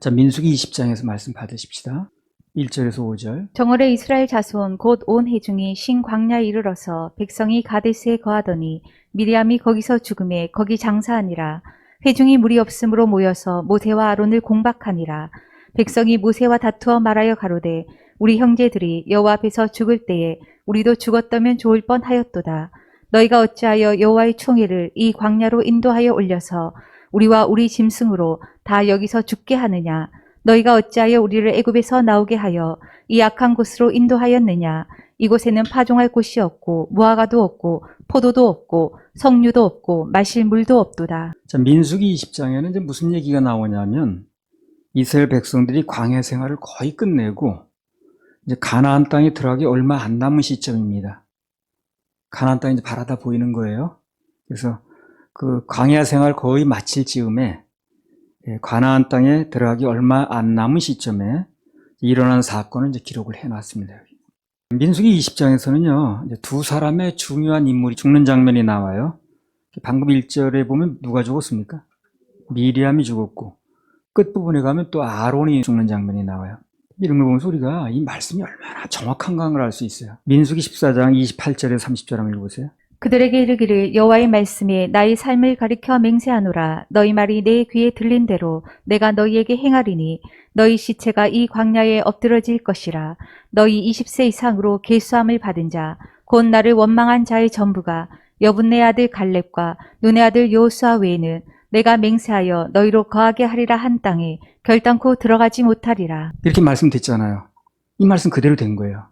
자, 민수기 20장에서 말씀 받으십시다. 1절에서 5절. 정월에 이스라엘 자손 곧 온 회중이 신 광야에 이르러서 백성이 가데스에 거하더니 미리암이 거기서 죽음에 거기 장사하니라. 회중이 물이 없으므로 모여서 모세와 아론을 공박하니라. 백성이 모세와 다투어 말하여 가로되 우리 형제들이 여호와 앞에서 죽을 때에 우리도 죽었다면 좋을 뻔하였도다. 너희가 어찌하여 여호와의 총애를 이 광야로 인도하여 올려서 우리와 우리 짐승으로 다 여기서 죽게 하느냐. 너희가 어찌하여 우리를 애굽에서 나오게 하여 이 악한 곳으로 인도하였느냐. 이곳에는 파종할 곳이 없고 무화과도 없고 포도도 없고 석류도 없고 마실 물도 없도다. 자, 민수기 20장에는 이제 무슨 얘기가 나오냐면 이스라엘 백성들이 광야 생활을 거의 끝내고 이제 가나안 땅에 들어가기 얼마 안 남은 시점입니다. 가나안 땅이 이제 바라다 보이는 거예요. 그래서 그 광야 생활 거의 마칠 즈음에 가나안 땅에 들어가기 얼마 안 남은 시점에 일어난 사건을 이제 기록을 해놨습니다. 민수기 20장에서는요, 이제 두 사람의 중요한 인물이 죽는 장면이 나와요. 방금 1절에 보면 누가 죽었습니까? 미리암이 죽었고, 끝부분에 가면 또 아론이 죽는 장면이 나와요. 이런 걸 보면서 우리가 이 말씀이 얼마나 정확한가 걸 알 수 있어요. 민수기 14장 28절에서 30절 한번 읽어보세요. 그들에게 이르기를 여호와의 말씀에 나의 삶을 가리켜 맹세하노라. 너희 말이 내 귀에 들린 대로 내가 너희에게 행하리니 너희 시체가 이 광야에 엎드러질 것이라. 너희 20세 이상으로 계수함을 받은 자 곧 나를 원망한 자의 전부가 여분네 아들 갈렙과 눈의 아들 여호수아 외에는 내가 맹세하여 너희로 거하게 하리라 한 땅에 결단코 들어가지 못하리라. 이렇게 말씀드렸잖아요. 이 말씀 그대로 된 거예요.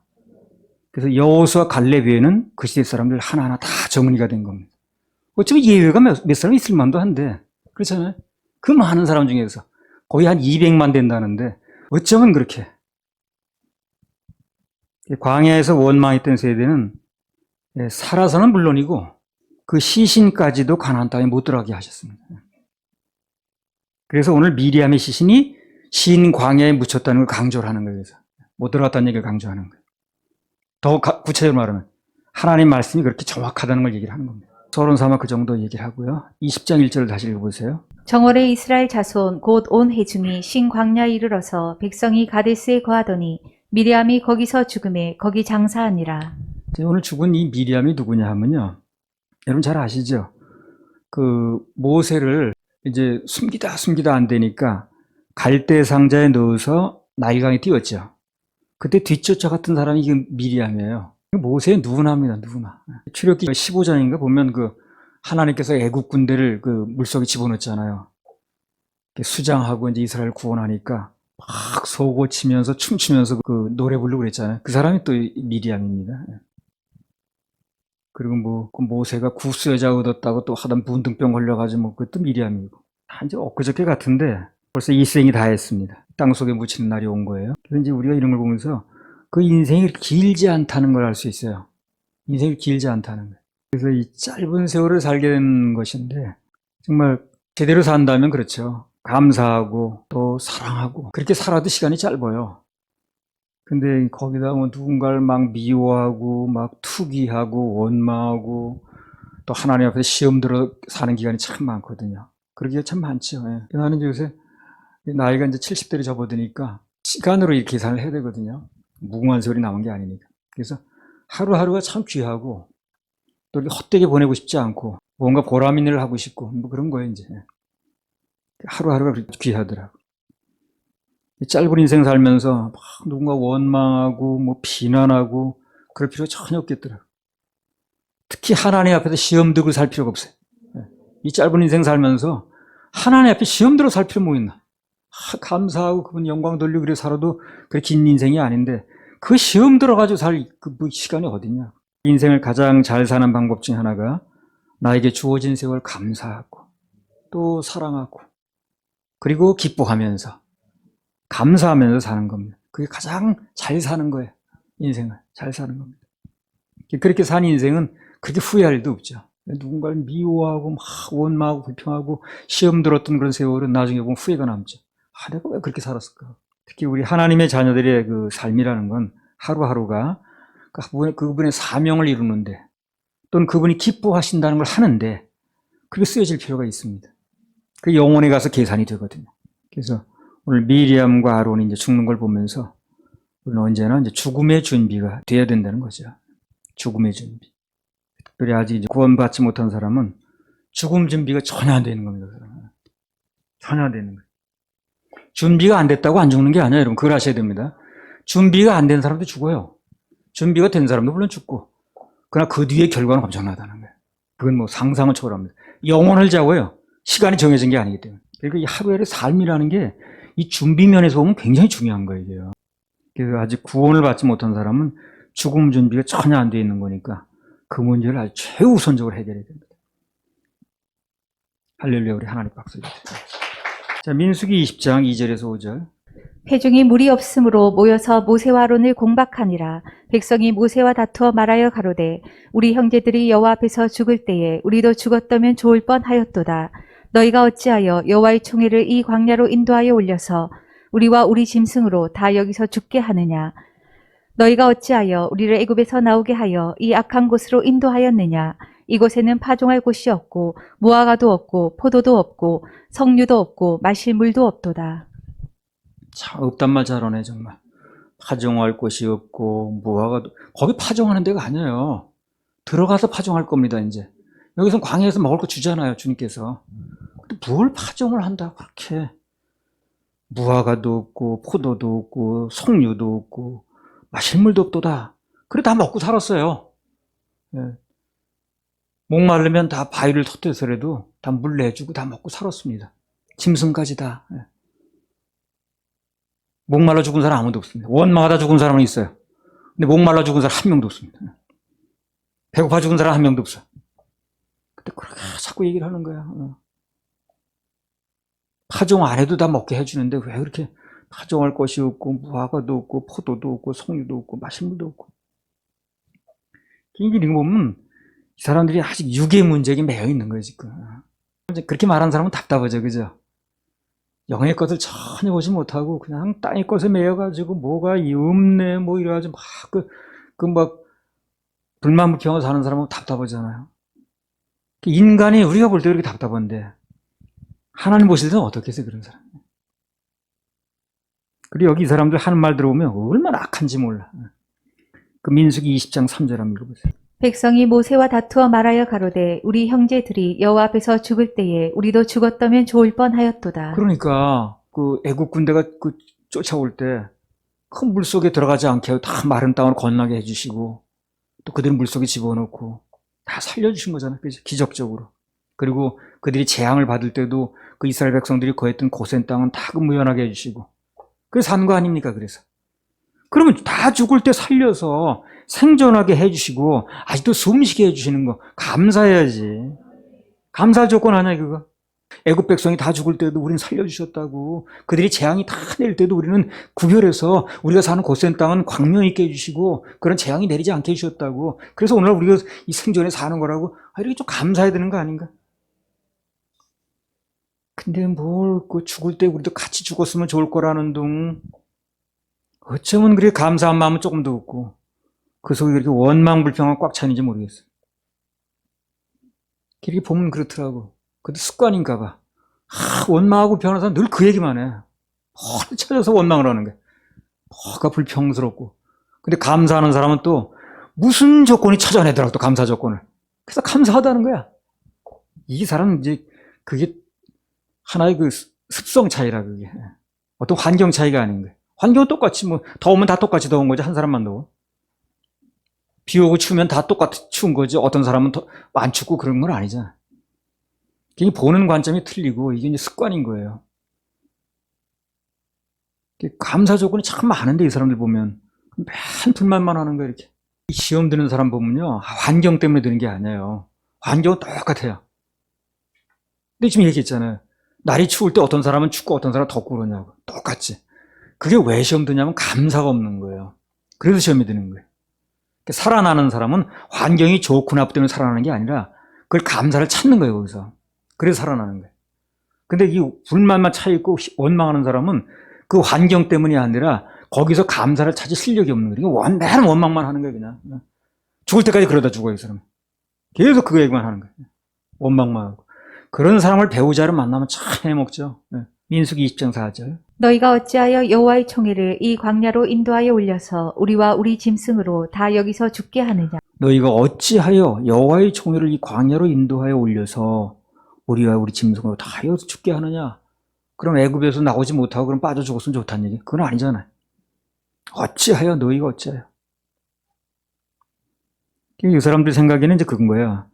그래서 여호수아 갈렙 외에는 그 시대 사람들 하나하나 다 정리가 된 겁니다. 어쩌면 예외가 몇 사람 있을 만도 한데, 그렇잖아요. 그 많은 사람 중에서 거의 한 200만 된다는데 어쩌면 그렇게 광야에서 원망했던 세대는 살아서는 물론이고 그 시신까지도 가나안 땅에 못 들어가게 하셨습니다. 그래서 오늘 미리암의 시신이 신 광야에 묻혔다는 걸 강조를 하는 거예요. 그래서 못 들어갔다는 얘기를 강조하는 거예요. 더 구체적으로 말하면 하나님 말씀이 그렇게 정확하다는 걸 얘기를 하는 겁니다. 서론 삼아 그 정도 얘기를 하고요. 20장 1절을 다시 읽어보세요. 정월에 이스라엘 자손 곧 온 회중이 신 광야에 이르러서 백성이 가데스에 거하더니 미리암이 거기서 죽음에 거기 장사하니라. 오늘 죽은 이 미리암이 누구냐 하면요. 여러분 잘 아시죠? 그 모세를 이제 숨기다 안 되니까 갈대 상자에 넣어서 나일강에 띄웠죠. 그때 뒷쫓아갔던 사람이 이게 미리암이에요. 모세의 누나입니다, 누나. 출애굽기 15장인가 보면 그 하나님께서 애국 군대를 그 물속에 집어넣었잖아요. 수장하고 이제 이스라엘 구원하니까 막 소고 치면서 춤추면서 그 노래 부르고 그랬잖아요. 그 사람이 또 미리암입니다. 그리고 뭐 그 모세가 구스 여자 얻었다고 또 하던 문둥병 걸려가지고 뭐 그것도 미리암이고. 이제 엊그저께 같은데 벌써 일생이 다 했습니다. 땅속에 묻히는 날이 온 거예요. 그래서 이제 우리가 이런 걸 보면서 그 인생이 길지 않다는 걸 알 수 있어요. 인생이 길지 않다는 거예요. 그래서 이 짧은 세월을 살게 된 것인데 정말 제대로 산다면 그렇죠. 감사하고 또 사랑하고 그렇게 살아도 시간이 짧아요. 근데 거기다 뭐 누군가를 막 미워하고 막 투기하고 원망하고 또 하나님 앞에 시험 들어 사는 기간이 참 많거든요. 그러기가 참 많죠. 예. 나는 요새 나이가 이제 70대를 접어드니까 시간으로 이렇게 계산을 해야 되거든요. 무궁한 세월이 남은 게 아니니까. 그래서 하루하루가 참 귀하고 또 이렇게 헛되게 보내고 싶지 않고 뭔가 보람 있는 일을 하고 싶고 뭐 그런 거예요 이제. 하루하루가 그렇게 귀하더라고. 짧은 인생 살면서 막 누군가 원망하고 뭐 비난하고 그럴 필요가 전혀 없겠더라고. 특히 하나님 앞에서 시험 들고 살 필요가 없어요. 이 짧은 인생 살면서 하나님 앞에 시험 들어 살 필요 뭐 있나? 감사하고 그분 영광 돌리고 그래 살아도 그렇게 긴 인생이 아닌데 그 시험 들어가지고 살 그 시간이 어딨냐? 인생을 가장 잘 사는 방법 중 하나가 나에게 주어진 세월 감사하고 또 사랑하고 그리고 기뻐하면서 감사하면서 사는 겁니다. 그게 가장 잘 사는 거예요. 인생을 잘 사는 겁니다. 그렇게 사는 인생은 그렇게 후회할 일도 없죠. 누군가를 미워하고 막 원망하고 불평하고 시험 들었던 그런 세월은 나중에 보면 후회가 남죠. 내가 왜 그렇게 살았을까? 특히 우리 하나님의 자녀들의 그 삶이라는 건 하루하루가 그분의 사명을 이루는데 또는 그분이 기뻐하신다는 걸 하는데 그게 쓰여질 필요가 있습니다. 그 영혼에 가서 계산이 되거든요. 그래서 오늘 미리암과 아론이 이제 죽는 걸 보면서 우리는 언제나 이제 죽음의 준비가 돼야 된다는 거죠. 죽음의 준비. 특별히 아직 이제 구원받지 못한 사람은 죽음 준비가 전혀 안 되는 겁니다. 전혀 안 되는 거예요. 준비가 안 됐다고 안 죽는 게 아니에요, 여러분. 그걸 아셔야 됩니다. 준비가 안 된 사람도 죽어요. 준비가 된 사람도 물론 죽고. 그러나 그 뒤에 결과는 엄청나다는 거예요. 그건 뭐 상상을 초월합니다. 영혼을 자고요. 시간이 정해진 게 아니기 때문에. 그러니까 이 하루의 삶이라는 게 이 준비 면에서 보면 굉장히 중요한 거예요, 이게요. 그래서 아직 구원을 받지 못한 사람은 죽음 준비가 전혀 안 돼 있는 거니까 그 문제를 아주 최우선적으로 해결해야 됩니다. 할렐루야, 우리 하나님 박수 주세요. 자, 민수기 20장 2절에서 5절. 회중이 물이 없으므로 모여서 모세와 아론을 공박하니라. 백성이 모세와 다투어 말하여 가로되 우리 형제들이 여호와 앞에서 죽을 때에 우리도 죽었다면 좋을 뻔하였도다. 너희가 어찌하여 여호와의 총회를 이 광야로 인도하여 올려서 우리와 우리 짐승으로 다 여기서 죽게 하느냐. 너희가 어찌하여 우리를 애굽에서 나오게 하여 이 악한 곳으로 인도하였느냐. 이곳에는 파종할 곳이 없고 무화과도 없고 포도도 없고 석류도 없고 마실 물도 없도다. 참 없단 말 잘하네 정말. 파종할 곳이 없고 무화과도, 거기 파종하는 데가 아니에요. 들어가서 파종할 겁니다. 이제 여기서 광야에서 먹을 거 주잖아요, 주님께서. 근데 뭘 파종을 한다고 그렇게. 무화과도 없고 포도도 없고 석류도 없고 마실 물도 없도다. 그래 다 먹고 살았어요. 예. 목마르면 다 바위를 터뜨려서라도 다 물 내주고 다 먹고 살았습니다. 짐승까지 다. 예. 목말라 죽은 사람 아무도 없습니다. 원망하다 죽은 사람은 있어요. 근데 목말라 죽은 사람 한 명도 없습니다. 배고파 죽은 사람 한 명도 없어요. 근데 그렇게 자꾸 얘기를 하는 거야. 파종 안 해도 다 먹게 해주는데 왜 그렇게 파종할 것이 없고 무화과도 없고 포도도 없고 석류도 없고 마실 물도 없고. 이거 보면 이 사람들이 아직 육의 문제에 매여 있는 거예요, 지금. 그렇게 말하는 사람은 답답하죠, 그죠? 영의 것을 전혀 보지 못하고 그냥 땅의 것에 매여가지고 뭐가 없네 뭐 이래가지고 막 불만불평을 사는 사람은 답답하잖아요. 인간이 우리가 볼 때 그렇게 답답한데 하나님 보실 때는 어떻게 해서 그런 사람? 그리고 여기 이 사람들 하는 말 들어보면 얼마나 악한지 몰라. 그 민수기 20장 3절 한번 읽어보세요. 백성이 모세와 다투어 말하여 가로되 우리 형제들이 여호와 앞에서 죽을 때에 우리도 죽었다면 좋을 뻔하였도다. 그러니까 그 애국 군대가 그 쫓아올 때 큰 물속에 들어가지 않게 다 마른 땅을 건너게 해주시고 또 그들을 물속에 집어넣고 다 살려주신 거잖아요. 그죠? 기적적으로. 그리고 그들이 재앙을 받을 때도 그 이스라엘 백성들이 거했던 고센 땅은 다 무연하게 해주시고 그래서 산 거 아닙니까? 그래서 그러면 다 죽을 때 살려서 생존하게 해주시고 아직도 숨쉬게 해주시는 거 감사해야지. 감사 조건 아니야 그거. 애국 백성이 다 죽을 때도 우리는 살려주셨다고. 그들이 재앙이 다 내릴 때도 우리는 구별해서 우리가 사는 고센 땅은 광명 있게 해주시고 그런 재앙이 내리지 않게 해주셨다고. 그래서 오늘 우리가 이 생존에 사는 거라고 이렇게 좀 감사해야 되는 거 아닌가? 근데 그 죽을 때 우리도 같이 죽었으면 좋을 거라는 둥. 어쩌면 그렇게 감사한 마음은 조금도 없고 그 속에 그렇게 원망불평하고 꽉 차는지 모르겠어요. 이렇게 보면 그렇더라고. 근데 습관인가 봐. 원망하고 변하는 사람 늘 그 얘기만 해. 뭘 찾아서 원망을 하는 거야. 뭐가 불평스럽고. 근데 감사하는 사람은 또 무슨 조건이 찾아내더라고, 또 감사 조건을. 그래서 감사하다는 거야. 이 사람은 이제 그게 하나의 그 습성 차이라, 그게. 어떤 환경 차이가 아닌 거야. 환경은 똑같이 뭐, 더우면 다 똑같이 더운 거지, 한 사람만 더워. 비 오고 추우면 다 똑같이 추운 거지, 어떤 사람은 더 안 춥고 그런 건 아니잖아. 이게 보는 관점이 틀리고 이게 이제 습관인 거예요. 감사 조건이 참 많은데 이 사람들 보면 맨 불만만 하는 거예요. 이렇게 시험 드는 사람 보면요 환경 때문에 드는 게 아니에요. 환경은 똑같아요. 근데 지금 얘기했잖아요. 날이 추울 때 어떤 사람은 춥고 어떤 사람은 덥고 그러냐고. 똑같지. 그게 왜 시험 드냐면 감사가 없는 거예요. 그래서 시험이 드는 거예요. 살아나는 사람은 환경이 좋고 나쁘기 때문에 살아나는 게 아니라 그걸 감사를 찾는 거예요. 거기서. 그래서 살아나는 거예요. 근데 이 불만만 차있고 원망하는 사람은 그 환경 때문이 아니라 거기서 감사를 찾을 실력이 없는 거예요. 매일 원망만 하는 거예요, 그냥. 죽을 때까지 그러다 죽어요, 이 사람은. 계속 그거 얘기만 하는 거예요. 원망만 하고. 그런 사람을 배우자를 만나면 참 해먹죠. 민수기 20장 4절. 너희가 어찌하여 여호와의 총회를 이 광야로 인도하여 올려서 우리와 우리 짐승으로 다 여기서 죽게 하느냐. 너희가 어찌하여 여호와의 총회를 이 광야로 인도하여 올려서 우리와 우리 짐승으로 다 여기서 죽게 하느냐. 그럼 애굽에서 나오지 못하고 그럼 빠져 죽었으면 좋다는 얘기? 그건 아니잖아요. 어찌하여 너희가 어찌하여. 이 사람들 생각에는 이제 그건 거야.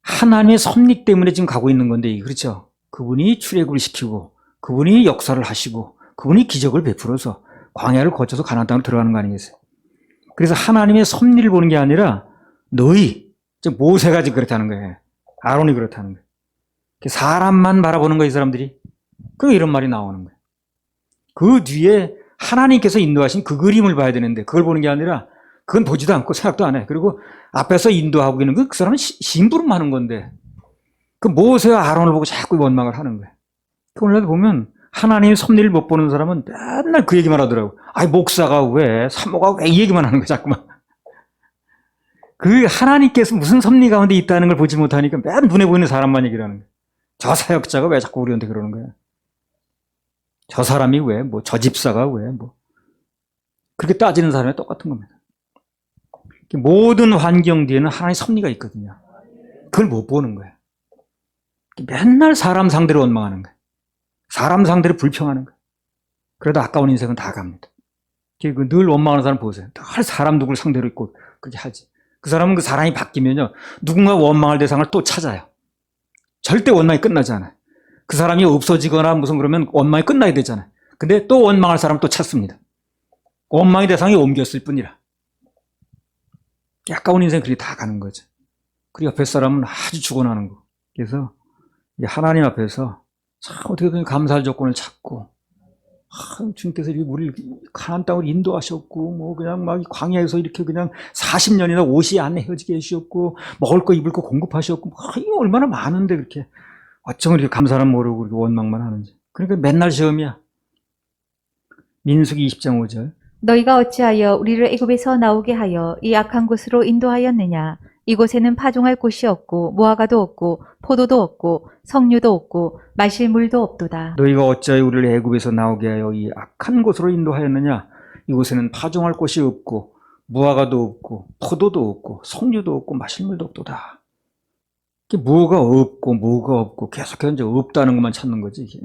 하나님의 섭리 때문에 지금 가고 있는 건데, 그렇죠? 그분이 출애굽을 시키고, 그분이 역사를 하시고, 그분이 기적을 베풀어서 광야를 거쳐서 가나안 땅으로 들어가는 거 아니겠어요? 그래서 하나님의 섭리를 보는 게 아니라 너희, 즉 모세가 지금 그렇다는 거예요. 아론이 그렇다는 거예요. 사람만 바라보는 거예요, 이 사람들이. 그 이런 말이 나오는 거예요. 그 뒤에 하나님께서 인도하신 그 그림을 봐야 되는데 그걸 보는 게 아니라 그건 보지도 않고 생각도 안 해. 그리고 앞에서 인도하고 있는 그 사람은 심부름하는 건데 그 모세와 아론을 보고 자꾸 원망을 하는 거예요. 오늘도 보면 하나님의 섭리를 못 보는 사람은 맨날 그 얘기만 하더라고. 아이 목사가 왜, 사모가 왜 이 얘기만 하는 거야 자꾸만. 그 하나님께서 무슨 섭리 가운데 있다는 걸 보지 못하니까 맨 눈에 보이는 사람만 얘기를 하는 거예요. 저 사역자가 왜 자꾸 우리한테 그러는 거야. 저 사람이 왜, 뭐 저 집사가 왜, 뭐 그렇게 따지는 사람이 똑같은 겁니다. 모든 환경 뒤에는 하나님의 섭리가 있거든요. 그걸 못 보는 거예요. 맨날 사람 상대로 원망하는 거예요. 사람 상대로 불평하는 거예요. 그래도 아까운 인생은 다 갑니다. 늘 원망하는 사람 보세요. 늘 사람 누구를 상대로 있고 그렇게 하지. 그 사람은 그 사람이 바뀌면요, 누군가 원망할 대상을 또 찾아요. 절대 원망이 끝나지 않아요. 그 사람이 없어지거나 무슨 그러면 원망이 끝나야 되잖아요. 근데 또 원망할 사람 또 찾습니다. 원망의 대상이 옮겼을 뿐이라. 아까운 인생 그렇게 다 가는 거죠. 그리고 옆에 사람은 아주 죽어나는 거. 그래서 하나님 앞에서 참 어떻게든 감사할 조건을 찾고, 주님께서 우리를 가나안 땅으로 인도하셨고, 뭐 그냥 막 광야에서 이렇게 그냥 40년이나 옷이 안 헤어지게 해주셨고, 먹을 거 입을 거 공급하셨고, 이게 얼마나 많은데 그렇게 어쩜 이렇게 감사는 모르고 그렇게 원망만 하는지. 그러니까 맨날 시험이야. 민수기 20장 5절. 너희가 어찌하여 우리를 애굽에서 나오게 하여 이 악한 곳으로 인도하였느냐. 이곳에는 파종할 곳이 없고 무화과도 없고 포도도 없고 석류도 없고 마실 물도 없도다. 너희가 어찌하여 우리를 애굽에서 나오게 하여 이 악한 곳으로 인도하였느냐. 이곳에는 파종할 곳이 없고 무화과도 없고 포도도 없고 석류도 없고 마실 물도 없도다. 뭐가 없고 계속해서 이제 없다는 것만 찾는 거지 이게.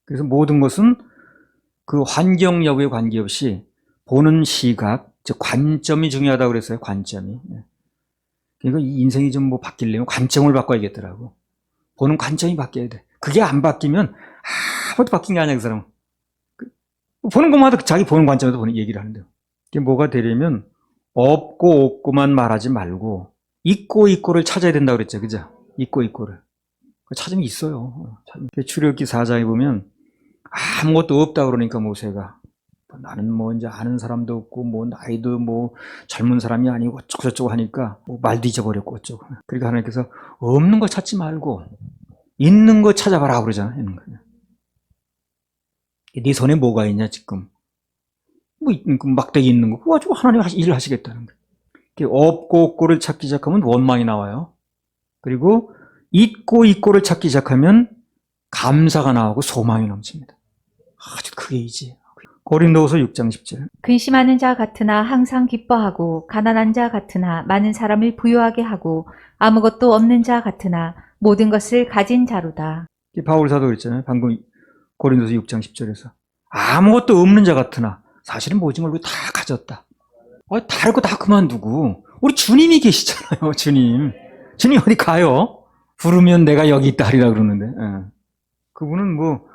그래서 모든 것은 그 환경 여부에 관계없이 보는 시각, 즉 관점이 중요하다고 그랬어요. 관점이. 그러니까 이 인생이 좀 뭐 바뀌려면 관점을 바꿔야겠더라고. 보는 관점이 바뀌어야 돼. 그게 안 바뀌면 아무것도 바뀐 게 아니야, 그 사람은. 보는 것마다 자기 보는 관점에서 보는 얘기를 하는데요. 이게 뭐가 되려면 없고 없고만 말하지 말고 있고를 찾아야 된다고 그랬죠. 그죠? 있고를. 찾으면 있어요. 출애굽기 4장에 보면 아무것도 없다 그러니까 모세가 나는 뭐 이제 아는 사람도 없고 뭐 나이도 뭐 젊은 사람이 아니고 어쩌고저쩌고 하니까 뭐 말도 잊어버렸고 어쩌고. 그러니까 하나님께서 없는 거 찾지 말고 있는 거 찾아봐라 그러잖아요. 있는 거. 네 손에 뭐가 있냐 지금. 뭐 막대기 있는 거 그거 가지고 하나님 일을 하시겠다는 거예요. 없고를 찾기 시작하면 원망이 나와요. 그리고 있고를 찾기 시작하면 감사가 나오고 소망이 넘칩니다. 아주 크게 이지. 고린도후서 6장 10절. 근심하는 자 같으나 항상 기뻐하고 가난한 자 같으나 많은 사람을 부유하게 하고 아무것도 없는 자 같으나 모든 것을 가진 자로다. 바울 사도 그랬잖아요. 방금 고린도서 6장 10절에서 아무것도 없는 자 같으나 사실은 모진 걸 다 가졌다. 다른 거 다 그만두고 우리 주님이 계시잖아요. 주님 어디 가요? 부르면 내가 여기 있다 하리라 그러는데 그분은 뭐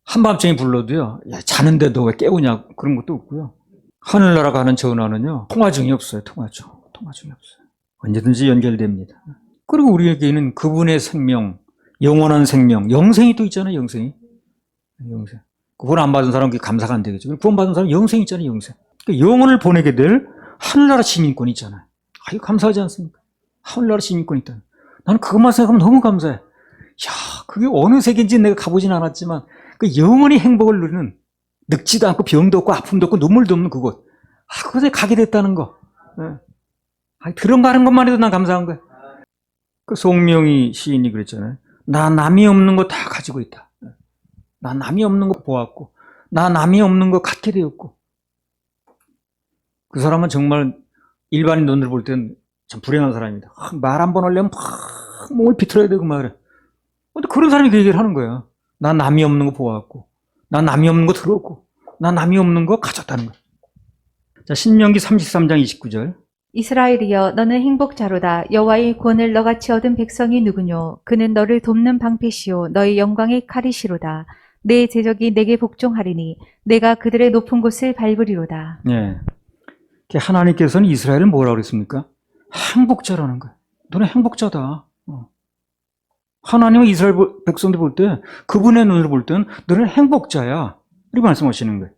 한밤중에 불러도요, 야, 자는데도 왜 깨우냐 그런 것도 없고요. 하늘나라 가는 전화는요 통화 중이 없어요. 통화 중이 없어요. 언제든지 연결됩니다. 그리고 우리에게는 그분의 생명, 영원한 생명, 영생이 또 있잖아요. 영생. 구원 안 받은 사람은 감사가 안 되겠죠. 구원 받은 사람은 영생 있잖아요. 영생. 그러니까 영혼을 보내게 될 하늘나라 시민권이 있잖아요. 이거 감사하지 않습니까? 하늘나라 시민권이 있다. 나는 그것만 생각하면 너무 감사해. 그게 어느 세계인지 내가 가보진 않았지만 그 영원히 행복을 누리는 늙지도 않고 병도 없고 아픔도 없고 눈물도 없는 그곳. 그곳에 가게 됐다는 거. 들어가는 것만 해도 난 감사한 거야. 그 송명희 시인이 그랬잖아요. 나 남이 없는 거 다 가지고 있다. 나 남이 없는 거 보았고, 나 남이 없는 거 갖게 되었고. 그 사람은 정말 일반인 눈으로 볼 때는 참 불행한 사람입니다. 말 한 번 하려면 막 몸을 비틀어야 되고 말이야. 근데 그런 사람이 그 얘기를 하는 거야. 나 남이 없는 거 보았고, 나 남이 없는 거 들었고, 나 남이 없는 거 가졌다는 거야. 자, 신명기 33장 29절. 이스라엘이여 너는 행복자로다. 여호와의 구원을 너같이 얻은 백성이 누구뇨? 그는 너를 돕는 방패시요 너의 영광의 칼이시로다. 내 제적이 내게 복종하리니 내가 그들의 높은 곳을 밟으리로다. 예. 하나님께서는 이스라엘을 뭐라고 그랬습니까? 행복자라는 거야. 너는 행복자다. 하나님은 이스라엘 백성들 볼 때, 그분의 눈으로 볼 때는 너는 행복자야. 이렇게 말씀하시는 거예요.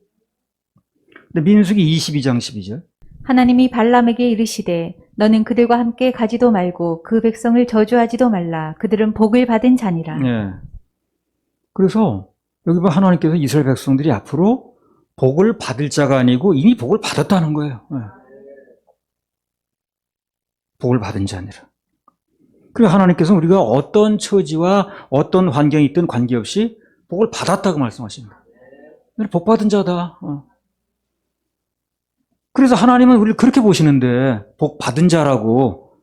근데 민수기 22장 12절. 하나님이 발람에게 이르시되 너는 그들과 함께 가지도 말고 그 백성을 저주하지도 말라. 그들은 복을 받은 자니라. 예. 그래서 여기 봐, 하나님께서 이스라엘 백성들이 앞으로 복을 받을 자가 아니고 이미 복을 받았다는 거예요. 예. 복을 받은 자 아니라. 그리고 하나님께서 우리가 어떤 처지와 어떤 환경이 있든 관계없이 복을 받았다고 말씀하시는 거예요. 너는 복 받은 자다. 그래서 하나님은 우리를 그렇게 보시는데 복 받은 자라고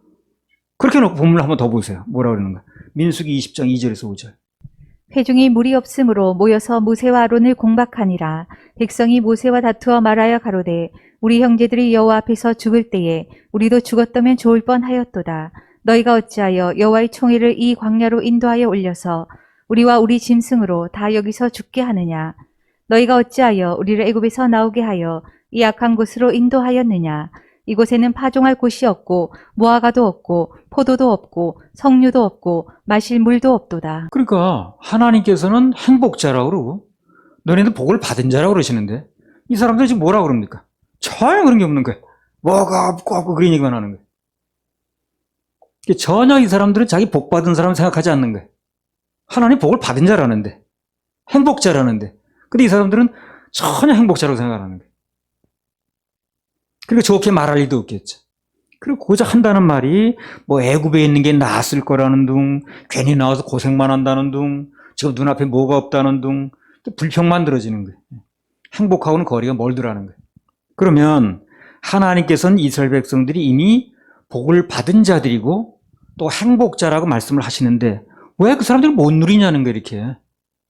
그렇게 놓고 본문을 한번 더 보세요. 뭐라고 그러는가? 민수기 20장 2절에서 5절. 회중이 물이 없으므로 모여서 모세와 아론을 공박하니라. 백성이 모세와 다투어 말하여 가로되 우리 형제들이 여호와 앞에서 죽을 때에 우리도 죽었다면 좋을 뻔하였도다. 너희가 어찌하여 여호와의 총회를 이 광야로 인도하여 올려서 우리와 우리 짐승으로 다 여기서 죽게 하느냐? 너희가 어찌하여 우리를 애굽에서 나오게 하여 이 악한 곳으로 인도하였느냐? 이곳에는 파종할 곳이 없고 무화과도 없고 포도도 없고 석류도 없고 마실 물도 없도다. 그러니까 하나님께서는 행복자라고 그러고 너네는 복을 받은 자라고 그러시는데 이 사람들은 지금 뭐라고 그럽니까? 전혀 그런 게 없는 거예요. 뭐가 없고 그런 얘기만 하는 거예요. 전혀 이 사람들은 자기 복 받은 사람 생각하지 않는 거예요. 하나님 복을 받은 자라는데, 행복자라는데, 근데 이 사람들은 전혀 행복자라고 생각하는 거예요. 그리고 좋게 말할 일도 없겠죠. 그리고 고작 한다는 말이 뭐 애굽에 있는 게 나았을 거라는 둥, 괜히 나와서 고생만 한다는 둥, 지금 눈앞에 뭐가 없다는 둥, 불평만 들어지는 거예요. 행복하고는 거리가 멀더라는 거예요. 그러면 하나님께서는 이스라엘 백성들이 이미 복을 받은 자들이고 또 행복자라고 말씀을 하시는데 왜 그 사람들은 못 누리냐는 거예요. 이렇게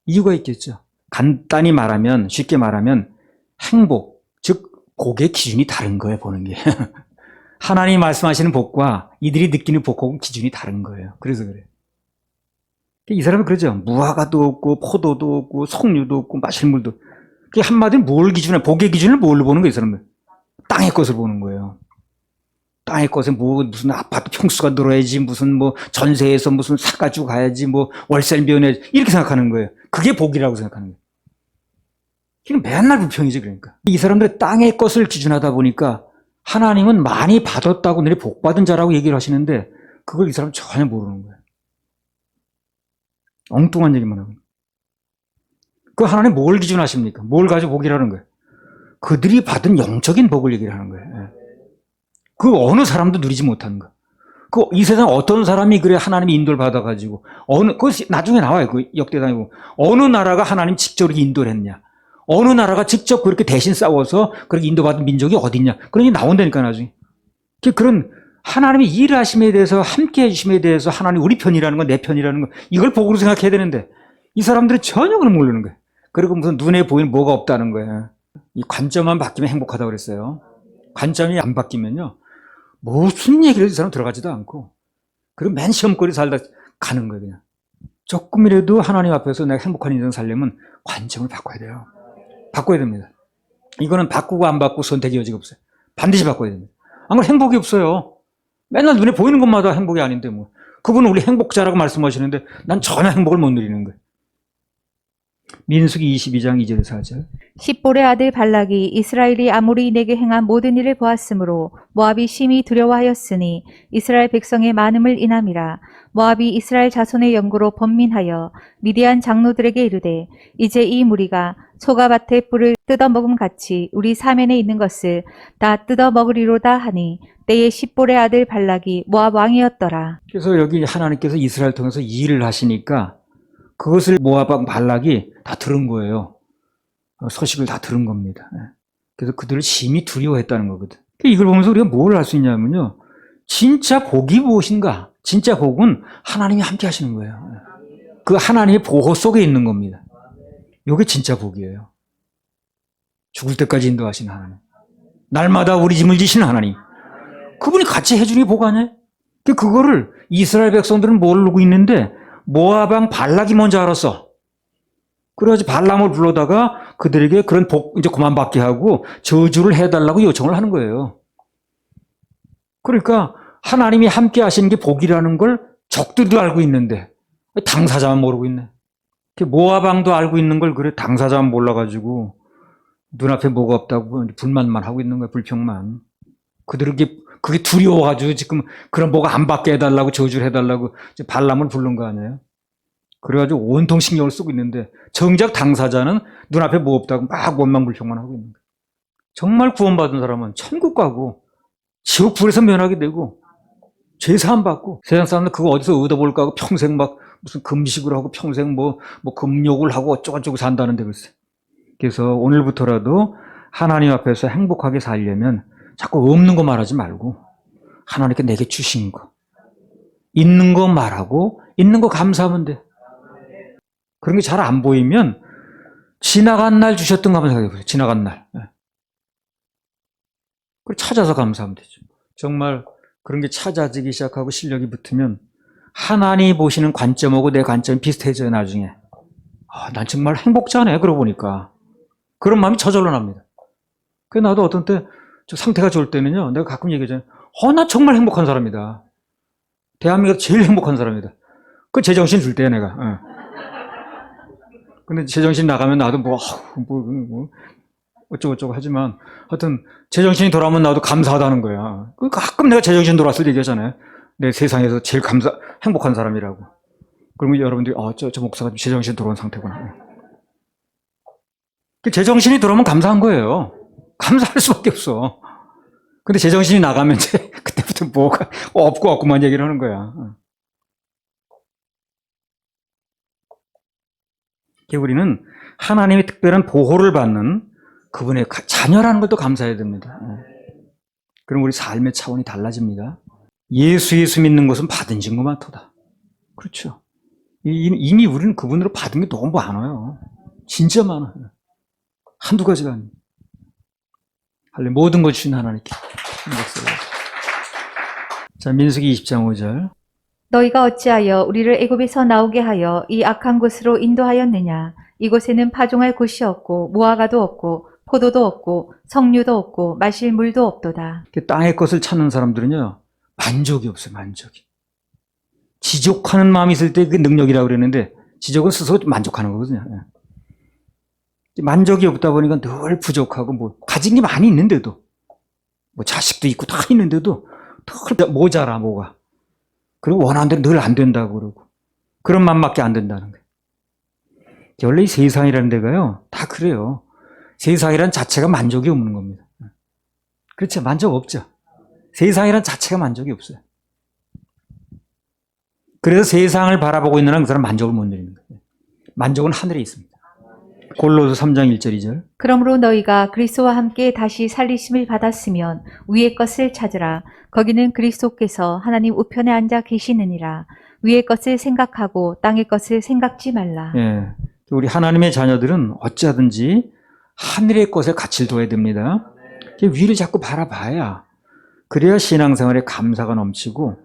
이유가 있겠죠. 간단히 말하면, 쉽게 말하면 행복, 즉 복의 기준이 다른 거예요. 보는 게 하나님이 말씀하시는 복과 이들이 느끼는 복하고 기준이 다른 거예요. 그래서 그래요. 이 사람은 그러죠. 무화과도 없고 포도도 없고 석류도 없고 마실 물도. 그게 한마디로 뭘 기준해? 복의 기준을 뭘로 보는 거예요? 이 사람은 땅의 것을 보는 거예요. 땅의 것에 뭐 무슨 아파트 평수가 늘어야지, 무슨 뭐 전세에서 무슨 사가지고 가야지, 뭐 월세를 면해야지 이렇게 생각하는 거예요. 그게 복이라고 생각하는 거예요. 이건 맨날 불평이지. 그러니까 이 사람들의 땅의 것을 기준하다 보니까 하나님은 많이 받았다고 너네 복 받은 자라고 얘기를 하시는데 그걸 이 사람은 전혀 모르는 거예요. 엉뚱한 얘기만 하고. 그 하나님 뭘 기준하십니까? 뭘 가지고 복이라는 거예요? 그들이 받은 영적인 복을 얘기를 하는 거예요. 그 어느 사람도 누리지 못하는 거. 그 이 세상 어떤 사람이 그래 하나님이 인도를 받아가지고 그 나중에 나와요. 그 역대상이고 어느 나라가 하나님 직접 이렇게 인도를 했냐? 어느 나라가 직접 그렇게 대신 싸워서 그렇게 인도받은 민족이 어딨냐? 그런 게 나온다니까 나중에. 그런 하나님이 일하심에 대해서 함께 해주심에 대해서 하나님 우리 편이라는 거, 내 편이라는 거 이걸 복으로 생각해야 되는데 이 사람들은 전혀 그걸 모르는 거예요. 그리고 무슨 눈에 보이는 뭐가 없다는 거예요. 이 관점만 바뀌면 행복하다고 그랬어요. 관점이 안 바뀌면요. 무슨 얘기를 이 사람 들어가지도 않고 그리고 맨 시험거리 살다 가는 거예요. 그냥 조금이라도 하나님 앞에서 내가 행복한 인생 살려면 관점을 바꿔야 돼요. 바꿔야 됩니다. 이거는 바꾸고 안 바꾸고 선택의 여지가 없어요. 반드시 바꿔야 됩니다. 안 그러면 행복이 없어요. 맨날 눈에 보이는 것마다 행복이 아닌데 뭐 그분은 우리 행복자라고 말씀하시는데 난 전혀 행복을 못 누리는 거예요. 민수기 22장 2절에서 4절. 십볼의 아들 발락이 이스라엘이 아무리 내게 행한 모든 일을 보았으므로 모압이 심히 두려워하였으니 이스라엘 백성의 많음을 인함이라. 모압이 이스라엘 자손의 연고로 번민하여 미디안 장로들에게 이르되 이제 이 무리가 소가밭의 뿔을 뜯어먹음 같이 우리 사면에 있는 것을 다 뜯어먹으리로다 하니 때에 십볼의 아들 발락이 모압 왕이었더라. 그래서 여기 하나님께서 이스라엘 통해서 일을 하시니까 그것을 모압 왕 발락이 다 들은 거예요. 소식을 다 들은 겁니다. 그래서 그들을 심히 두려워했다는 거거든. 이걸 보면서 우리가 뭘 알 수 있냐면요. 진짜 복이 무엇인가? 진짜 복은 하나님이 함께 하시는 거예요. 그 하나님의 보호 속에 있는 겁니다. 이게 진짜 복이에요. 죽을 때까지 인도하시는 하나님. 날마다 우리 짐을 지시는 하나님. 그분이 같이 해주는 게 복 아니에요? 그거를 이스라엘 백성들은 모르고 있는데 모압 왕 발락이 먼저 알았어. 그래가지고 발람을 불러다가 그들에게 그런 복 이제 그만 받게 하고 저주를 해달라고 요청을 하는 거예요. 그러니까 하나님이 함께 하시는 게 복이라는 걸 적들도 알고 있는데 당사자만 모르고 있네. 모압 왕도 알고 있는 걸 그래 당사자만 몰라가지고 눈앞에 뭐가 없다고 불만만 하고 있는 거야. 불평만. 그들에게 그게 두려워가지고 지금 그런 뭐가 안 받게 해달라고 저주를 해달라고 발람을 부른 거 아니에요. 그래가지고 온통 신경을 쓰고 있는데 정작 당사자는 눈앞에 뭐 없다고 막 원망 불평만 하고 있는 거예요. 정말 구원받은 사람은 천국 가고 지옥 불에서 면하게 되고 죄 사함 받고 세상 사람들 그거 어디서 얻어볼까 하고 평생 막 무슨 금식을 하고 평생 뭐 금욕을 하고 어쩌고저쩌고 산다는데 글쎄. 그래서 오늘부터라도 하나님 앞에서 행복하게 살려면 자꾸 없는 거 말하지 말고 하나님께 내게 주신 거 있는 거 말하고 있는 거 감사하면 돼. 그런 게 잘 안 보이면 지나간 날 주셨던 거 한번 생각해보세요. 지나간 날. 그걸 찾아서 감사하면 되죠. 정말 그런 게 찾아지기 시작하고 실력이 붙으면 하나님이 보시는 관점하고 내 관점이 비슷해져요. 나중에. 난 정말 행복자네. 그러고 보니까. 그런 마음이 저절로 납니다. 그래서 나도 어떤 때 상태가 좋을 때는요. 내가 가끔 얘기하잖아요. 나 정말 행복한 사람이다. 대한민국에서 제일 행복한 사람이다. 그 제정신 줄 때야 내가. 근데 제정신 나가면 나도 어쩌고저쩌고 하지만 하여튼 제정신이 돌아오면 나도 감사하다는 거야. 가끔 내가 제정신 돌아왔을 때 얘기하잖아요. 내 세상에서 제일 행복한 사람이라고. 그러면 여러분들이 저 목사가 제정신 돌아온 상태구나. 제정신이 돌아오면 감사한 거예요. 감사할 수밖에 없어. 근데 제정신이 나가면 이제 그때부터 뭐가 없고만 얘기를 하는 거야. 우리는 하나님의 특별한 보호를 받는 그분의 자녀라는 것도 감사해야 됩니다. 그럼 우리 삶의 차원이 달라집니다. 예수 믿는 것은 받은 증거만 터다. 그렇죠. 이미 우리는 그분으로 받은 게 너무 많아요. 진짜 많아요. 한두 가지가 아닙니다. 모든 걸 주신 하나님께. 자, 민수기 20장 5절. 너희가 어찌하여 우리를 애굽에서 나오게 하여 이 악한 곳으로 인도하였느냐? 이곳에는 파종할 곳이 없고 무화과도 없고 포도도 없고 석류도 없고 마실 물도 없도다. 땅의 것을 찾는 사람들은요. 만족이 없어요. 만족이. 지족하는 마음이 있을 때 그 능력이라고 그랬는데 지족은 스스로 만족하는 거거든요. 만족이 없다 보니까 늘 부족하고 가진 게 많이 있는데도 자식도 있고 다 있는데도 늘 모자라 뭐가. 그리고 원하는 대로 늘 안 된다고 그러고 그런 마음밖에 안 된다는 거예요. 원래 이 세상이라는 데가요 다 그래요. 세상이란 자체가 만족이 없는 겁니다. 그렇죠. 만족 없죠. 세상이란 자체가 만족이 없어요. 그래서 세상을 바라보고 있는 한 그 사람 만족을 못 누리는 거예요. 만족은 하늘에 있습니다. 골로새 3장 1절 2절. 그러므로 너희가 그리스도와 함께 다시 살리심을 받았으면 위의 것을 찾으라. 거기는 그리스도께서 하나님 우편에 앉아 계시느니라. 위의 것을 생각하고 땅의 것을 생각지 말라. 예, 우리 하나님의 자녀들은 어찌하든지 하늘의 것에 가치를 둬야 됩니다. 위를 자꾸 바라봐야 그래야 신앙생활에 감사가 넘치고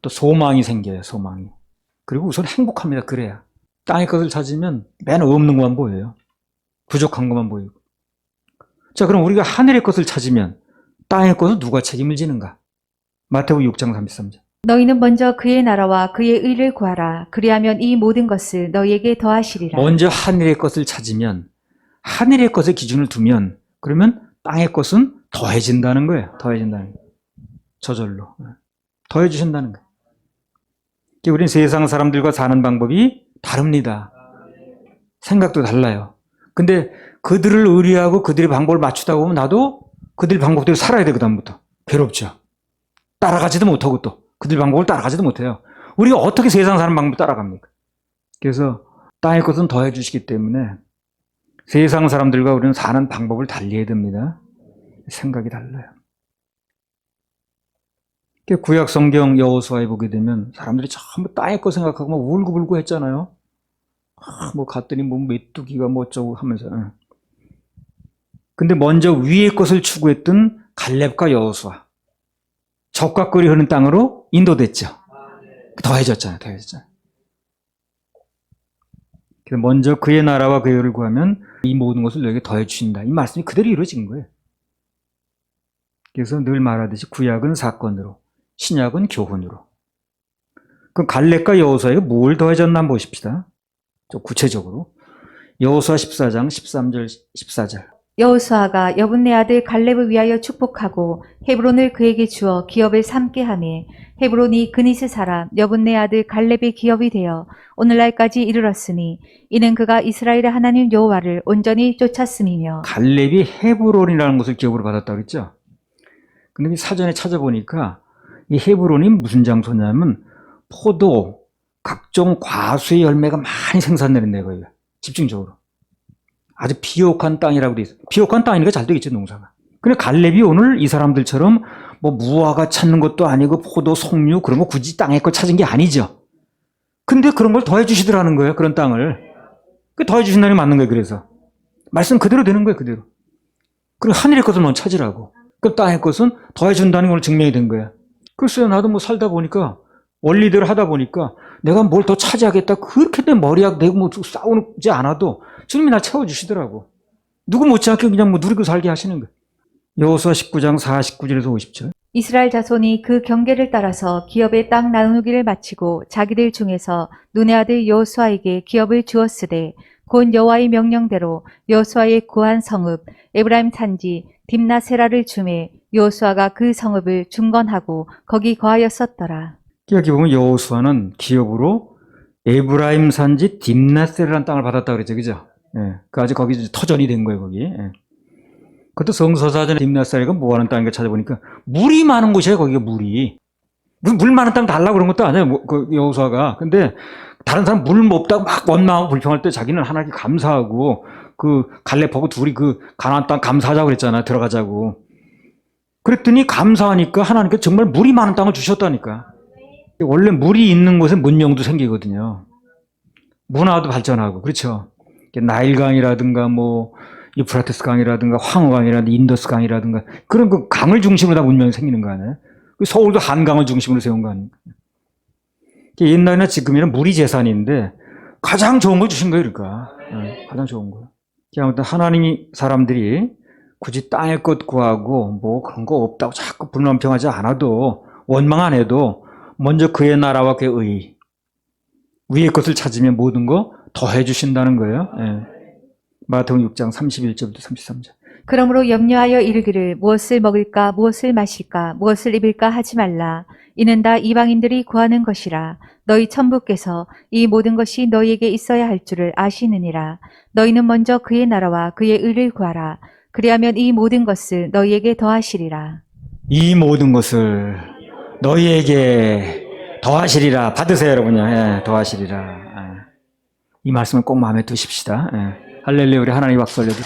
또 소망이 생겨요. 소망이. 그리고 우선 행복합니다. 그래야. 땅의 것을 찾으면 맨 없는 것만 보여요. 부족한 것만 보이고. 자, 그럼 우리가 하늘의 것을 찾으면 땅의 것은 누가 책임을 지는가? 마태복음 6장 33절. 너희는 먼저 그의 나라와 그의 의를 구하라. 그리하면 이 모든 것을 너희에게 더하시리라. 먼저 하늘의 것을 찾으면 하늘의 것에 기준을 두면 그러면 땅의 것은 더해진다는 거예요. 더해진다는 거예요. 저절로. 더해 주신다는 거예요. 우리는 세상 사람들과 사는 방법이 다릅니다. 생각도 달라요. 근데 그들을 의뢰하고 그들의 방법을 맞추다 보면 나도 그들 방법대로 살아야 돼. 그다음부터. 괴롭죠. 따라가지도 못하고 또 그들 방법을 따라가지도 못해요. 우리가 어떻게 세상 사는 방법을 따라갑니까? 그래서 땅의 것은 더해 주시기 때문에 세상 사람들과 우리는 사는 방법을 달리해야 됩니다. 생각이 달라요. 구약 성경 여호수아에 보게 되면 사람들이 전부 땅의 것 생각하고 막 울고불고 했잖아요. 뭐 갔더니 뭐 메뚜기가 뭐 어쩌고 하면서. 근데 먼저 위의 것을 추구했던 갈렙과 여호수아, 적과 꿀이 흐르는 땅으로 인도됐죠. 더해졌잖아요. 그래서 먼저 그의 나라와 그의 의를 구하면 이 모든 것을 너에게 더해 주신다. 이 말씀이 그대로 이루어진 거예요. 그래서 늘 말하듯이 구약은 사건으로, 신약은 교훈으로. 그럼 갈렙과 여호수아에게 뭘 더해졌나 한번 보십시다. 좀 구체적으로. 여호수아 14장 13절 14절. 여호수아가 여분네 아들 갈렙을 위하여 축복하고 헤브론을 그에게 주어 기업을 삼게 하매 헤브론이 그니스 사람 여분네 아들 갈렙의 기업이 되어 오늘날까지 이르렀으니 이는 그가 이스라엘의 하나님 여호와를 온전히 쫓았음이며. 갈렙이 헤브론이라는 곳을 기업으로 받았다고 그랬죠. 근데 사전에 찾아보니까 이 헤브론이 무슨 장소냐면 포도, 각종 과수의 열매가 많이 생산되는 데거예요. 집중적으로. 아주 비옥한 땅이라고 돼 있어요. 비옥한 땅이니까 잘 되겠죠, 농사가. 근데 갈렙이 오늘 이 사람들처럼 뭐 무화과 찾는 것도 아니고 포도, 석류 그런 거 굳이 땅에 걸 찾은 게 아니죠. 근데 그런 걸 더해 주시더라는 거예요, 그런 땅을. 그 더해 주신다는 게 맞는 거예요, 그래서. 말씀 그대로 되는 거예요, 그대로. 그리고 하늘의 것을 먼저 찾으라고. 그 땅의 것은 더해 준다는 걸 증명이 된 거예요. 글쎄요, 나도 뭐 살다 보니까 원리대로 하다 보니까 내가 뭘 더 차지하겠다 그렇게 내 머리약 내고 뭐 싸우지 않아도 주님이 날 채워주시더라고. 누구 못지않게 그냥 뭐 누리고 살게 하시는 거예요. 여호수아 19장 49절에서 50절. 이스라엘 자손이 그 경계를 따라서 기업의 땅 나누기를 마치고 자기들 중에서 눈의 아들 여호수아에게 기업을 주었으되 곧 여호와의 명령대로 여호수아의 구한 성읍 에브라임 산지 딥나세라를 주매 여호수아가 그 성읍을 중건하고 거기 거하였었더라. 여기 보면 여호수아는 기업으로 에브라임 산지 딥나세라라는 땅을 받았다고 그랬죠, 그죠? 예, 그 아직 거기 터전이 된 거예요, 거기. 예. 그것도 성서사전에 딥나세라가 뭐 하는 땅인가 찾아보니까 물이 많은 곳이에요, 거기가 물이. 물 많은 땅 달라고 그런 것도 아니에요, 그 여호수아가. 근데 다른 사람 물 없다고 막 원망하고 불평할 때 자기는 하나님께 감사하고 그 갈렙하고 둘이 그 가나안 땅 감사하자고 그랬잖아요, 들어가자고. 그랬더니 감사하니까 하나님께 정말 물이 많은 땅을 주셨다니까. 원래 물이 있는 곳에 문명도 생기거든요. 문화도 발전하고, 그렇죠. 나일강이라든가 뭐 유프라테스 강이라든가 황허강이라든가 인더스 강이라든가 그런 그 강을 중심으로 다 문명이 생기는 거 아니에요? 서울도 한강을 중심으로 세운 거 아닙니까? 옛날이나 지금이나 물이 재산인데 가장 좋은 걸 주신 거예요, 그러니까. 네, 가장 좋은 거. 아무튼 하나님이 사람들이 굳이 땅의 것 구하고 뭐 그런 거 없다고 자꾸 불만평하지 않아도 원망 안 해도 먼저 그의 나라와 그의 의 위의 것을 찾으면 모든 거 더해 주신다는 거예요. 예. 마태복음 6장 31절부터 33절. 그러므로 염려하여 이르기를 무엇을 먹을까 무엇을 마실까 무엇을 입을까 하지 말라. 이는 다 이방인들이 구하는 것이라. 너희 천부께서 이 모든 것이 너희에게 있어야 할 줄을 아시느니라. 너희는 먼저 그의 나라와 그의 의를 구하라. 그리하면 이 모든 것을 너희에게 더하시리라. 이 모든 것을 너희에게 더하시리라. 받으세요, 여러분요. 예, 더하시리라. 예. 이 말씀을 꼭 마음에 두십시다. 예. 할렐루야, 우리 하나님 박수 올려드려.